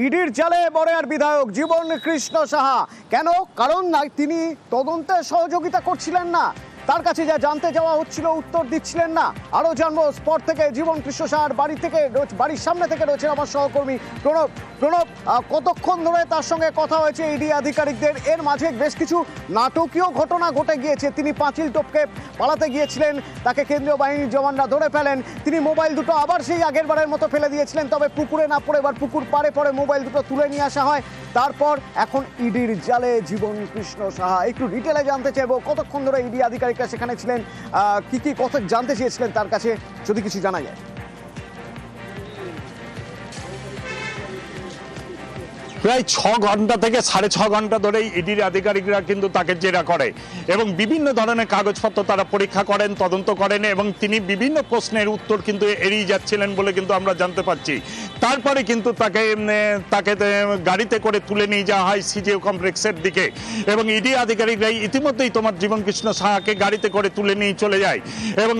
ইডির জালে বড়াইয়ার বিধায়ক জীবন কৃষ্ণ সাহা। কেন? কারণ তিনি তদন্তে সহযোগিতা করছিলেন না, তার কাছে যা জানতে যাওয়া হচ্ছিল উত্তর দিচ্ছিলেন না। আরো জানবো স্পট থেকে জীবন কৃষ্ণ সাহার বাড়ির সামনে থেকে রয়েছে আমার সহকর্মী প্রণব। কতক্ষণ ধরে তার সঙ্গে কথা হয়েছে ইডি আধিকারিকদের? এর মাঝে বেশ কিছু নাটকীয় ঘটনা ঘটে গিয়েছে। তিনি পাঁচিল টপকে পালাতে গিয়েছিলেন, তাকে কেন্দ্রীয় বাহিনীর জওয়ানরা ধরে ফেলেন। তিনি মোবাইল দুটো আবার সেই আগের বারের মতো ফেলে দিয়েছিলেন, তবে পুকুরে না পড়ে এবার পুকুর পাড়ে পড়ে মোবাইল দুটো তুলে নিয়ে আসা হয়। তারপর এখন ইডির জালে জীবন কৃষ্ণ সাহা। একটু ডিটেলে জানতে চাইবো কতক্ষণ ধরে ইডি আধিকারিকরা সেখানে ছিলেন, কি কথা জানতে চেয়েছিলেন তার কাছে, যদি কিছু জানা যায়। প্রায় 6 ঘন্টা থেকে 6.5 ঘন্টা ধরে ইডির আধিকারিকরা কিন্তু তাকে জেরা করে এবং বিভিন্ন ধরনের কাগজপত্র তারা পরীক্ষা করেন, তদন্ত করেন এবং তিনি বিভিন্ন প্রশ্নের উত্তর কিন্তু এড়িয়ে যাচ্ছিলেন বলে কিন্তু আমরা জানতে পারছি। তারপরে কিন্তু তাকে গাড়িতে করে তুলে নিয়ে যাওয়া হয় সিজিও কমপ্লেক্সের দিকে এবং ইডি আধিকারিকরা ইতিমধ্যেই তোমার জীবন কৃষ্ণ সাহাকে গাড়িতে করে তুলে নিয়ে চলে যায় এবং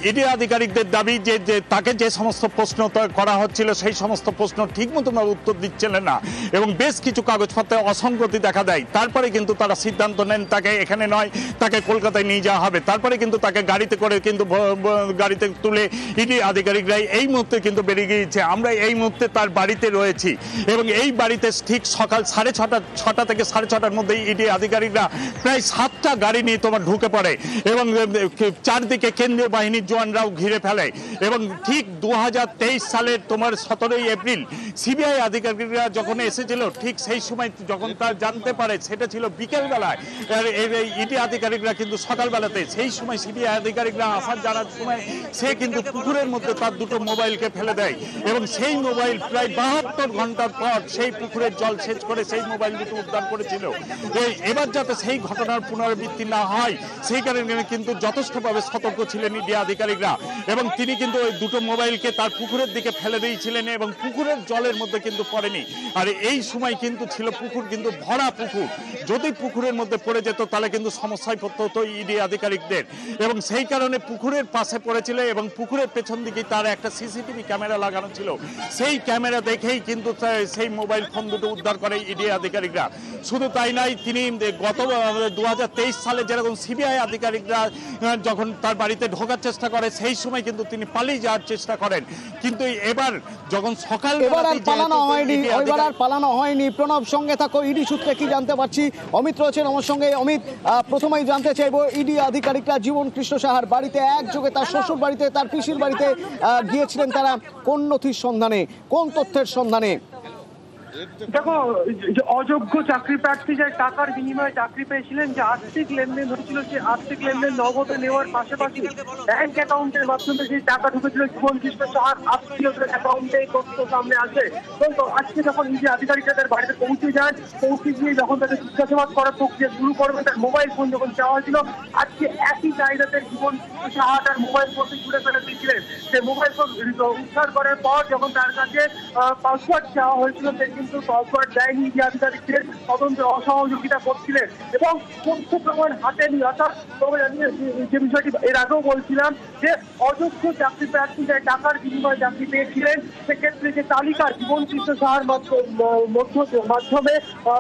ইডি আধিকারিকদের দাবি যে তাকে যে সমস্ত প্রশ্ন করা হচ্ছিল সেই সমস্ত প্রশ্ন ঠিকমতো উত্তর দিচ্ছিলেন না এবং বেশ কিছু কাগজপত্রে অসঙ্গতি দেখা দেয়। তারপরে কিন্তু তারা সিদ্ধান্ত নেন তাকে এখানে নয়, তাকে কলকাতায় নিয়ে যাওয়া হবে। তারপরে কিন্তু তাকে গাড়িতে করে কিন্তু গাড়িতে তুলে ইডি আধিকারিকরা এই মুহূর্তে কিন্তু বেরিয়ে গিয়েছে। আমরা এই মুহূর্তে তার বাড়িতে রয়েছি এবং এই বাড়িতে ঠিক সকাল 6:30 থেকে 6:30টার মধ্যে ইডি আধিকারিকরা প্রায় 7টা গাড়ি নিয়ে তোমার ঢুকে পড়ে এবং চারদিকে কেন্দ্রীয় বাহিনীর জওয়ানরাও ঘিরে ফেলে এবং ঠিক 2023 সালের তোমার 17ই এপ্রিল সিবিআই আধিকারিকরা যখন এসেছিল ঠিক সেই সময় যখন তার জানতে পারে সেটা ছিল বিকেল বেলায়, ইডি আধিকারিকরা কিন্তু সকালবেলাতে সেই সময় সিবিআই আধিকারিকরা আসার জানার সময় সে কিন্তু পুকুরের মধ্যে তার দুটো মোবাইলকে ফেলে দেয় এবং সেই মোবাইল প্রায় 72 ঘন্টার পর সেই পুকুরের জল সেচ করে সেই মোবাইল দুটো উদ্ধার করেছিল। এবার যাতে সেই ঘটনার পুনরাবৃত্তি না হয় সেই কারণে কিন্তু যথেষ্টভাবে সতর্ক ছিলেন ইডি আধিকারিকরা এবং তিনি কিন্তু ওই দুটো মোবাইলকে তার পুকুরের দিকে ফেলে দিয়েছিলেন এবং পুকুরের জলের মধ্যে কিন্তু পড়েনি। আর এই সময় কিন্তু ছিল পুকুর কিন্তু ভরা পুকুর, যদি পুকুরের মধ্যে পড়ে যেত তাহলে কিন্তু সমস্যায় পড়তে হতো ইডি আধিকারিকদের এবং সেই কারণে পুকুরের পাশে পড়েছিল এবং পুকুরের পেছন দিকে তার একটা সিসিটিভি ক্যামেরা লাগানো ছিল, সেই ক্যামেরা দেখেই কিন্তু সেই মোবাইল ফোন দুটো উদ্ধার করে ইডি আধিকারিকরা। শুধু তাই নয়, তিনি গত 2023 সালে যেরকম সিবিআই আধিকারিকরা যখন তার বাড়িতে ঢোকার চেষ্টা করে সেই সময় কিন্তু তিনি পালিয়ে যাওয়ার চেষ্টা করেন, কিন্তু এবার যখন সকাল পালানো হয়নি। প্রণব সঙ্গে থাকো, ইডি সূত্রে কি জানতে পারছি? অমিত রয়েছেন আমার সঙ্গে। অমিত, প্রথমেই জানতে চাইবো ইডি আধিকারিকরা জীবন কৃষ্ণ সাহার বাড়িতে একযোগে তার শ্বশুর বাড়িতে তার পিসির বাড়িতে গিয়েছিলেন, তারা কোন নথির সন্ধানে, কোন তথ্যের সন্ধানে? দেখো, অযোগ্য চাকরি প্রার্থী যে টাকার বিনিময়ে চাকরি পেয়েছিলেন, যে আর্থিক লেনদেন হয়েছিল, যে আর্থিক লেনদেন নগদে নেওয়ার পাশাপাশি ব্যাংক অ্যাকাউন্টের মাধ্যমে সেই টাকা ঢুকেছিল জীবন কৃষ্ণ সাহার আত্মীয়দের অ্যাকাউন্টে তথ্য সামনে আসে। তো আজকে যখন ইডি আধিকারিকরা তার বাড়িতে পৌঁছে যান, পৌঁছে গিয়ে যখন তাদের জিজ্ঞাসাবাদ করার প্রক্রিয়া শুরু করবে, তার মোবাইল ফোন যখন চাওয়া হয়েছিল, আজকে একই জায়গাতে জীবন কৃষ্ণ সাহা তার মোবাইল ফোনটি ছুড়ে ফেলে দিয়েছিলেন। সেই মোবাইল ফোন উদ্ধার করার পর যখন তার কাছে পাসওয়ার্ড চাওয়া হয়েছিল, কিন্তু পাসওয়ার্ড দেয়নি। ইডি আধিকারিকদের তদন্তে অসহযোগিতা করছিলেন এবং তথ্য প্রমাণ হাতে নিয়ে, অর্থাৎ যে বিষয়টি এর আগেও বলছিলাম যে অযোগ্য চাকরি প্রার্থী যে টাকার বিনিময়ে চাকরি পেয়েছিলেন, সেক্ষেত্রে যে তালিকা জীবন কৃষ্ণ সাহার মাধ্যমে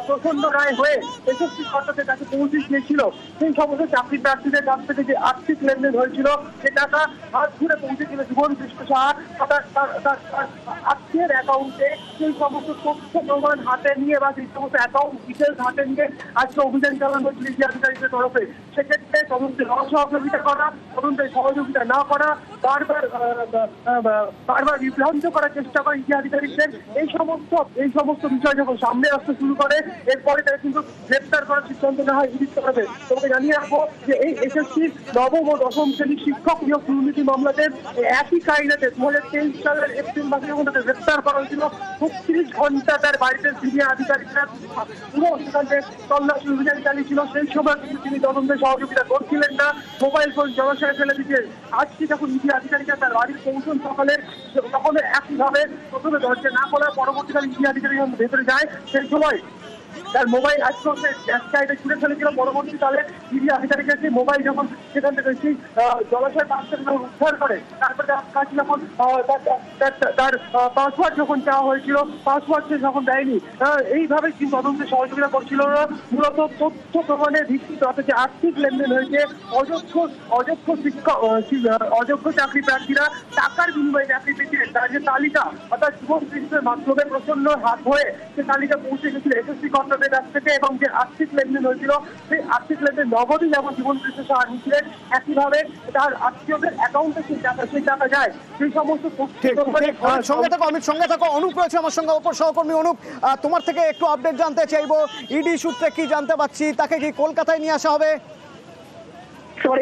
প্রচন্ড রায় হয়ে এসএসসি সরকারের কাছে পৌঁছে গিয়েছিল, সেই সমস্ত চাকরি প্রার্থীদের কাছ থেকে যে আর্থিক লেনদেন হয়েছিল সে টাকা হাত ঘুরে পৌঁছেছিল জীবন কৃষ্ণ সাহা তার আত্মীয়ের অ্যাকাউন্টে। সেই সমস্ত তথ্য প্রমাণ হাতে নিয়ে বা সেই সমস্ত অ্যাকাউন্ট ডিটেলস হাতে নিয়ে আজকে অভিযান চালানো হয়েছিল ইডি আধিকারিকদের তরফে। সেক্ষেত্রে তদন্তে অসহযোগিতা করা, তদন্তে সহযোগিতা না করা, বারবার বিভ্রান্ত করার চেষ্টা করে ইডি আধিকারিকদের, এই সমস্ত বিষয় যখন সামনে আসতে শুরু করে এরপরে তারা কিন্তু গ্রেপ্তার করার সিদ্ধান্ত নেওয়া হয় ইডির তরফে। তোমাকে জানিয়ে রাখবো যে এই এসএসসির নবম ও দশম শ্রেণীর শিক্ষক নিয়োগ দুর্নীতি মামলাতে একই কায়দাতে 2023 সালের এপ্রিল মাসে যখন তাকে গ্রেপ্তার করা হয়েছিল, 36 ঘন্টা তার বাড়িতে সিবিআই আধিকারিকরা পুরো সেখানে তল্লাশি অভিযান চালিয়েছিল। সেই সময় কিন্তু তিনি তদন্তে সহযোগিতা করছিলেন না, মোবাইল ফোন জলাশয়ে ফেলে দিচ্ছেন। আজকে যখন ইডি আধিকারিকরা তার বাড়ির পৌঁছন সকালে, তখন একইভাবে প্রথমে দরজা না খোলা, পরবর্তীকালে ইডি আধিকারিক ভেতরে যায়। সেই সময় তার মোবাইল আজকে সাইডে ছুটে ফেলেছিল। পরবর্তীকালে ইডি আধিকারিকের সেই মোবাইল যখন সেখান থেকে সেই জলাশয়ের পাশ থেকে উদ্ধার করে, তারপরে তার কাছে যখন তার পাসওয়ার্ড যখন চাওয়া হয়েছিল, পাসওয়ার্ড সে যখন দেয়নি, এইভাবে কিন্তু তদন্তে সহযোগিতা করছিল না। মূলত তথ্য প্রমাণের ভিত্তিতে অর্থাৎ যে আর্থিক লেনদেন হয়েছে, অযোগ্য চাকরি প্রার্থীরা টাকার বিনিময়ে চাকরি পেয়েছিলেন, তার যে তালিকা অর্থাৎ জীবন কৃষ্ণের মাধ্যমে প্রচন্ড হাত হয়ে সে তালিকা পৌঁছে গেছিল এসএসসি কর্তাদের কাছ থেকে, এবং যে আর্থিক লেনদেন হয়েছিল সেই আর্থিক লেনদেন নগদই যেমন জীবন কৃষ্ণ সাহা নিচ্ছিলেন, একইভাবে তার আত্মীয়দের অ্যাকাউন্টে সেই টাকা যায়। সেই সমস্ত সঙ্গে থাকো অনুপ রয়েছে আমার সঙ্গে, অপর সহকর্মী অনুপ, তোমার থেকে একটু আপডেট জানতে চাইবো। ইডি সূত্রে কি জানতে পারছি, তাকে কি কলকাতায় নিয়ে আসা হবে?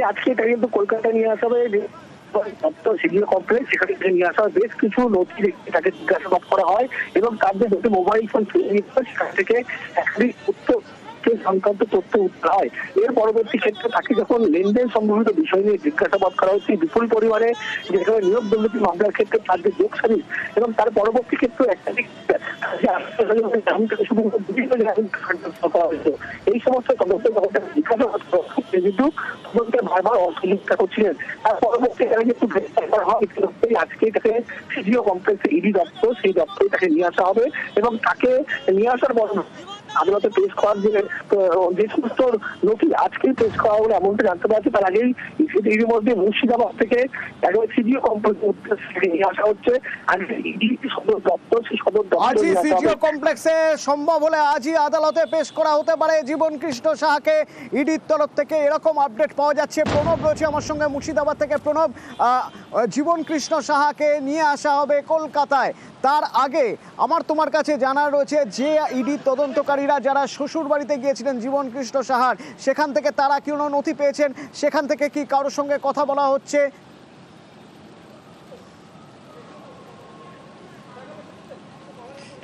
আজকে এটা কিন্তু কলকাতায় নিয়ে আসা হবে সিভিল কমপ্লেক্স, সেখানে নিয়ে আসা হয়। বেশ কিছু নথি তাকে জিজ্ঞাসাবাদ করা হয় এবং তার যে দুটি মোবাইল ফোন সেখান থেকে একাধিক উত্তর সংক্রান্ত তথ্য উদ্ধার হয়। এর পরবর্তী ক্ষেত্রে তাকে যখন লেনদেন সম্বন্ধিত বিষয় নিয়ে জিজ্ঞাসাবাদ করা হচ্ছে, বিপুল পরিমাণে যেখানে নিয়োগ দুর্নীতি মামলার ক্ষেত্রে তার যে যোগ সারিস এবং তার পরবর্তী ক্ষেত্রে একাধিক এই সমস্ত তদন্ত জিজ্ঞাসাবাদ কিন্তু তদন্তে বারবার অসহযোগিতা করছিলেন। তার পরবর্তী কিন্তু গ্রেফতার করা হয়। আজকে তাকে সিজিও কমপ্লেক্সে ইডি দপ্তর, সেই দপ্তরে তাকে নিয়ে আসা হবে এবং তাকে নিয়ে আসার পর আদালতে পেশ করার যে সমস্ত নথি আজকেই পেশ করা হলে এমনটা জানতে পারছি। তার আগেই এর মধ্যে মুর্শিদাবাদ থেকে একবার সিজিও কমপ্লেক্সে নিয়ে আসা হচ্ছে। আজকে ইডি সদর দপ্তর, সেই সদর আজই সিজিও কমপ্লেক্সে সম্ভব হলে আজই আদালতে পেশ করা হতে পারে জীবন কৃষ্ণ সাহাকে ইডির তরফ থেকে, এরকম আপডেট পাওয়া যাচ্ছে। প্রণব রয়েছে আমার সঙ্গে মুর্শিদাবাদ থেকে। প্রণব, জীবন কৃষ্ণ সাহাকে নিয়ে আসা হবে কলকাতায়। তার আগে আমার তোমার কাছে জানার রয়েছে যে ইডি তদন্তকারীরা যারা শ্বশুর বাড়িতে গিয়েছিলেন জীবন কৃষ্ণ সাহার, সেখান থেকে তারা কি কোনো নথি পেয়েছেন? সেখান থেকে কি কারোর সঙ্গে কথা বলা হচ্ছে?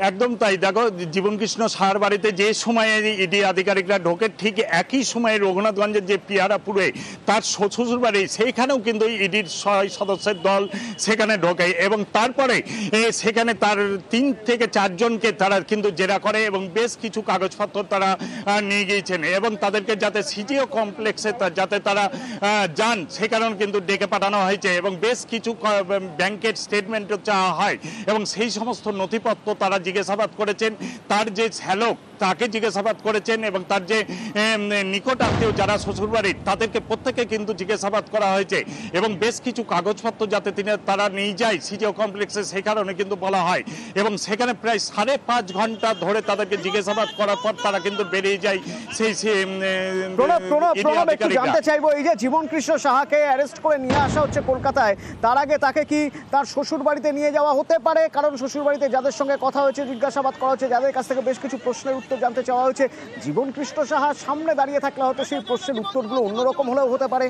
একদম তাই। দেখো, জীবনকৃষ্ণ সাহার বাড়িতে যে সময়ে ইডি আধিকারিকরা ঢোকে, ঠিক একই সময়ে রঘুনাথগঞ্জের যে পিয়ারাপুরে তার শ্বশুর বাড়ি, সেইখানেও কিন্তু ইডির 6 সদস্যের দল সেখানে ঢোকে এবং তারপরে সেখানে তার 3 থেকে 4 জনকে তারা কিন্তু জেরা করে এবং বেশ কিছু কাগজপত্র তারা নিয়ে গিয়েছেন এবং তাদেরকে যাতে সিজিও কমপ্লেক্সে যাতে তারা যান সেখানেও কিন্তু ডেকে পাঠানো হয়েছে এবং বেশ কিছু ব্যাংকের স্টেটমেন্টও চাওয়া হয় এবং সেই সমস্ত নথিপত্র তারা জিজ্ঞাসাবাদ করেছেন। তার যে শ্যালক তাকে জিজ্ঞাসাবাদ করেছেন এবং তার যে নিকট আত্মীয় যারা শ্বশুরবাড়ির তাদেরকে প্রত্যেকে কিন্তু জিজ্ঞাসাবাদ করা হয়েছে এবং বেশ কিছু কাগজপত্র যাতে তারা নিয়ে যায় সিজিও কমপ্লেক্সে, সেই কারণে কিন্তু বলা হয় এবং সেখানে প্রায় 5.5 ঘন্টা ধরে তাদেরকে জিজ্ঞাসাবাদ করার পর তারা কিন্তু বেরিয়ে যায়। একটু জানতে চাইবো, এই যে জীবন কৃষ্ণ সাহাকে অ্যারেস্ট করে নিয়ে আসা হচ্ছে কলকাতায়, তার আগে তাকে কি তার শ্বশুর বাড়িতে নিয়ে যাওয়া হতে পারে? কারণ শ্বশুর বাড়িতে যাদের সঙ্গে কথা হয়েছে, জিজ্ঞাসাবাদ করা হচ্ছে, যাদের কাছ থেকে বেশ কিছু প্রশ্নের উত্তর জানতে চাওয়া হয়েছে, জীবন কৃষ্ণ সাহার সামনে দাঁড়িয়ে থাকলে হয়তো সেই প্রশ্নের উত্তরগুলো অন্যরকম হলেও হতে পারে।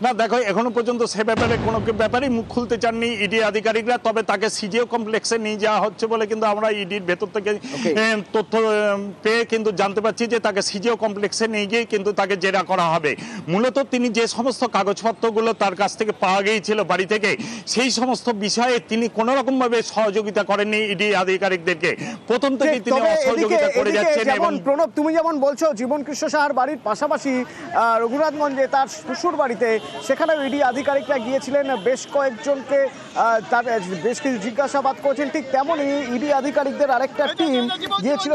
না দেখো, এখনো পর্যন্ত সে ব্যাপারে কোনো ব্যাপারেই মুখ খুলতে চাননি ইডি আধিকারিকরা। তবে তাকে সিজিও কমপ্লেক্সে নিয়ে যাওয়া হচ্ছে বলে কিন্তু আমরা ইডির ভেতর থেকে তথ্য পেয়ে কিন্তু জানতে পারছি যে তাকে সিজিও কমপ্লেক্সে নিয়ে গিয়ে কিন্তু তাকে জেরা করা হবে। মূলত তিনি যে সমস্ত কাগজপত্রগুলো তার কাছ থেকে পাওয়া গিয়েছিল বাড়ি থেকে, সেই সমস্ত বিষয়ে তিনি কোনো রকমভাবে সহযোগিতা করেননি ইডি আধিকারিকদেরকে। প্রথম থেকে তিনি অসহযোগিতা করে যাচ্ছেন। এবং প্রণব, তুমি যেমন বলছো জীবন কৃষ্ণ সাহার বাড়ির পাশাপাশি রঘুনাথগঞ্জে তার শ্বশুর বাড়িতে, সেখানেও ইডি আধিকারিকরা গিয়েছিলেন, বেশ কয়েকজনকে তার বেশ কিছু জিজ্ঞাসাবাদ করেছেন। ঠিক তেমনই ইডি আধিকারিকদের আরেকটা টিম গিয়েছিল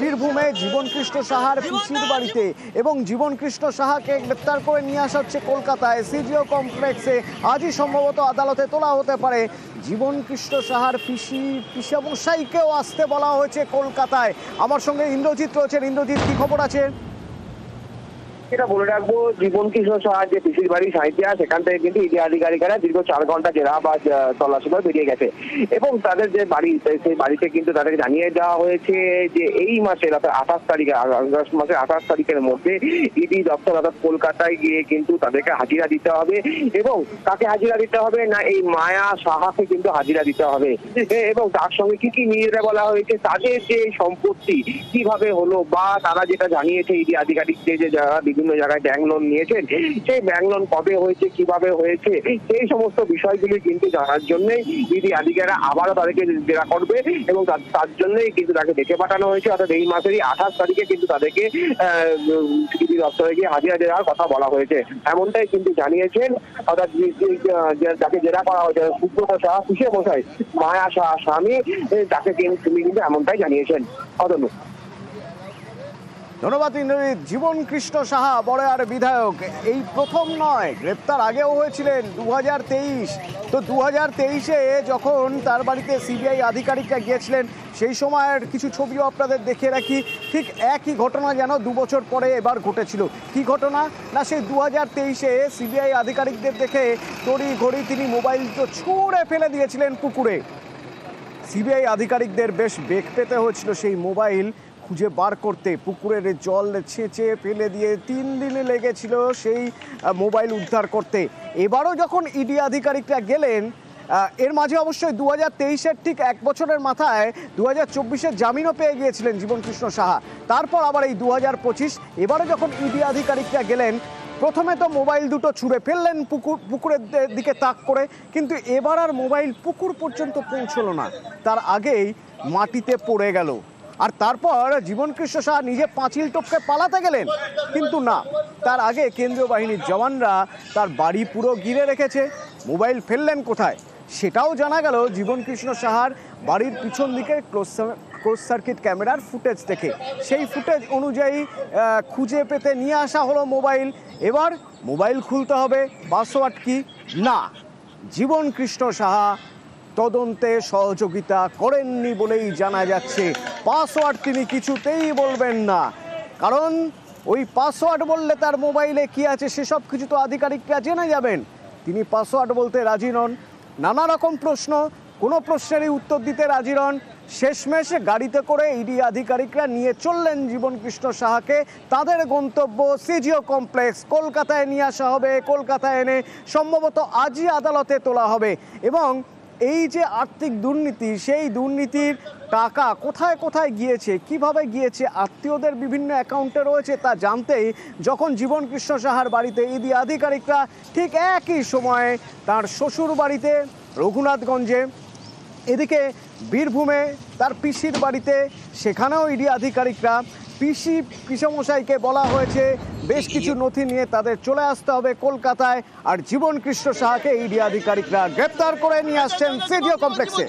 বীরভূমে জীবন কৃষ্ণ সাহার পিসির বাড়িতে এবং জীবন কৃষ্ণ সাহাকে গ্রেপ্তার করে নিয়ে আসা হচ্ছে কলকাতায় সিজিও কমপ্লেক্সে। আজই সম্ভবত আদালতে তোলা হতে পারে। জীবন কৃষ্ণ সাহার পিসামশাইকেও আসতে বলা হয়েছে কলকাতায়। আমার সঙ্গে ইন্দ্রজিৎ রয়েছেন। ইন্দ্রজিৎ, কি খবর আছে? এটা বলে রাখবো, জীবন কৃষ্ণ সাহার যে পিসির বাড়ি সাঁইতিয়া, সেখান থেকে কিন্তু ইডি আধিকারিকেরা দীর্ঘ 4 ঘন্টা জেরা বা তল্লাশি করে বেরিয়ে গেছে এবং তাদের যে বাড়ি, সেই বাড়িতে কিন্তু তাদেরকে জানিয়ে দেওয়া হয়েছে যে এই মাসের অর্থাৎ 28 তারিখে, আগস্ট মাসের 28 তারিখের মধ্যে ইডি দপ্তর অর্থাৎ কলকাতায় গিয়ে কিন্তু তাদেরকে হাজিরা দিতে হবে এবং তাকে হাজিরা দিতে হবে না, এই মায়া সাহাকে কিন্তু হাজিরা দিতে হবে এবং তার সঙ্গে কি কি নিয়ে বলা হয়েছে, তাদের যে সম্পত্তি কিভাবে হলো বা তারা যেটা জানিয়েছে ইডি আধিকারিকদের যে যারা বিভিন্ন বিভিন্ন জায়গায় ব্যাংক লোন নিয়েছেন, সেই ব্যাংক লোন কবে হয়েছে, কিভাবে হয়েছে, সেই সমস্ত বিষয়গুলি কিন্তু জানার জন্যই ইডি আধিকারিকরা আবারও তাদেরকে জেরা করবে এবং তার জন্যই কিন্তু তাকে ডেকে পাঠানো হয়েছে। অর্থাৎ এই মাসেরই 28 তারিখে কিন্তু তাদেরকে ইডি দপ্তরে গিয়ে হাজিরা দেওয়ার কথা বলা হয়েছে, এমনটাই কিন্তু জানিয়েছেন। অর্থাৎ যাকে জেরা করা হয়েছে সুব্রত সাহা, পিসে মশাই মায়া সাহা স্বামী, তাকে তিনি কিন্তু এমনটাই জানিয়েছেন। অদন্য ধন্যবাদ ইন্দ্রজিৎ। জীবন কৃষ্ণ সাহা বড়য়ার বিধায়ক এই প্রথম নয়, গ্রেপ্তার আগেও হয়েছিলেন 2023। তো 2023-এ যখন তার বাড়িতে সিবিআই আধিকারিকরা গিয়েছিলেন, সেই সময়ের কিছু ছবিও আপনাদের দেখে রাখি। ঠিক একই ঘটনা যেন 2 বছর পরে এবার ঘটেছিল। কি ঘটনা না, সেই 2023-এ সিবিআই আধিকারিকদের দেখে তড়ি ঘড়ি তিনি মোবাইল তো ছুঁড়ে ফেলে দিয়েছিলেন পুকুরে। সিবিআই আধিকারিকদের বেশ বেগ পেতে হয়েছিল সেই মোবাইল খুঁজে বার করতে। পুকুরের জল ছেঁচে ফেলে দিয়ে 3 দিনে লেগেছিল সেই মোবাইল উদ্ধার করতে। এবারও যখন ইডি আধিকারিকরা গেলেন, এর মাঝে অবশ্যই 2023-এর ঠিক 1 বছরের মাথায় 2024-এর জামিনও পেয়ে গিয়েছিলেন জীবন কৃষ্ণ সাহা। তারপর আবার এই 2025 এবারও যখন ইডি আধিকারিকরা গেলেন, প্রথমে তো মোবাইল দুটো ছুঁড়ে ফেললেন পুকুরের দিকে তাক করে, কিন্তু এবার আর মোবাইল পুকুর পর্যন্ত পৌঁছলো না, তার আগেই মাটিতে পড়ে গেল। আর তারপর জীবন কৃষ্ণ সাহা নিজে পাঁচিল টপকে পালাতে গেলেন, কিন্তু না, তার আগে কেন্দ্রীয় বাহিনীর জওয়ানরা তার বাড়ি পুরো ঘিরে রেখেছে। মোবাইল ফেললেন কোথায় সেটাও জানা গেল জীবন কৃষ্ণ সাহার বাড়ির পিছন দিকে ক্লোজ সার্কিট ক্যামেরার ফুটেজ দেখে। সেই ফুটেজ অনুযায়ী খুঁজে পেতে নিয়ে আসা হলো মোবাইল। এবার মোবাইল খুলতে হবে, পাসওয়ার্ড কি না। জীবন কৃষ্ণ সাহা তদন্তে সহযোগিতা করেননি বলেই জানা যাচ্ছে। পাসওয়ার্ড তিনি কিছুতেই বলবেন না, কারণ ওই পাসওয়ার্ড বললে তার মোবাইলে কি আছে সেসব কিছু তো আধিকারিকরা জেনে যাবেন। তিনি পাসওয়ার্ড বলতে রাজি নন। নানা রকম প্রশ্ন, কোনো প্রশ্নেরই উত্তর দিতে রাজি নন। শেষমেশ গাড়িতে করে ইডি আধিকারিকরা নিয়ে চললেন জীবন কৃষ্ণ সাহাকে তাদের গন্তব্য সিজিও কমপ্লেক্স। কলকাতায় নিয়ে আসা হবে, কলকাতায় এনে সম্ভবত আজই আদালতে তোলা হবে। এবং এই যে আর্থিক দুর্নীতি, সেই দুর্নীতির টাকা কোথায় কোথায় গিয়েছে, কিভাবে গিয়েছে, আত্মীয়দের বিভিন্ন অ্যাকাউন্টে রয়েছে তা জানতেই যখন জীবন কৃষ্ণ সাহার বাড়িতে ইডি আধিকারিকরা ঠিক একই সময়ে তার শ্বশুর বাড়িতে রঘুনাথগঞ্জে, এদিকে বীরভূমে তার পিসির বাড়িতে, সেখানেও ইডি আধিকারিকরা পিসমশাইকে বলা হয়েছে বেশ কিছু নথি নিয়ে তাদের চলে আসতে হবে কলকাতায়। আর জীবন কৃষ্ণ সাহাকে ইডি আধিকারিকরা গ্রেপ্তার করে নিয়ে আসছেন সিডিও কমপ্লেক্সে।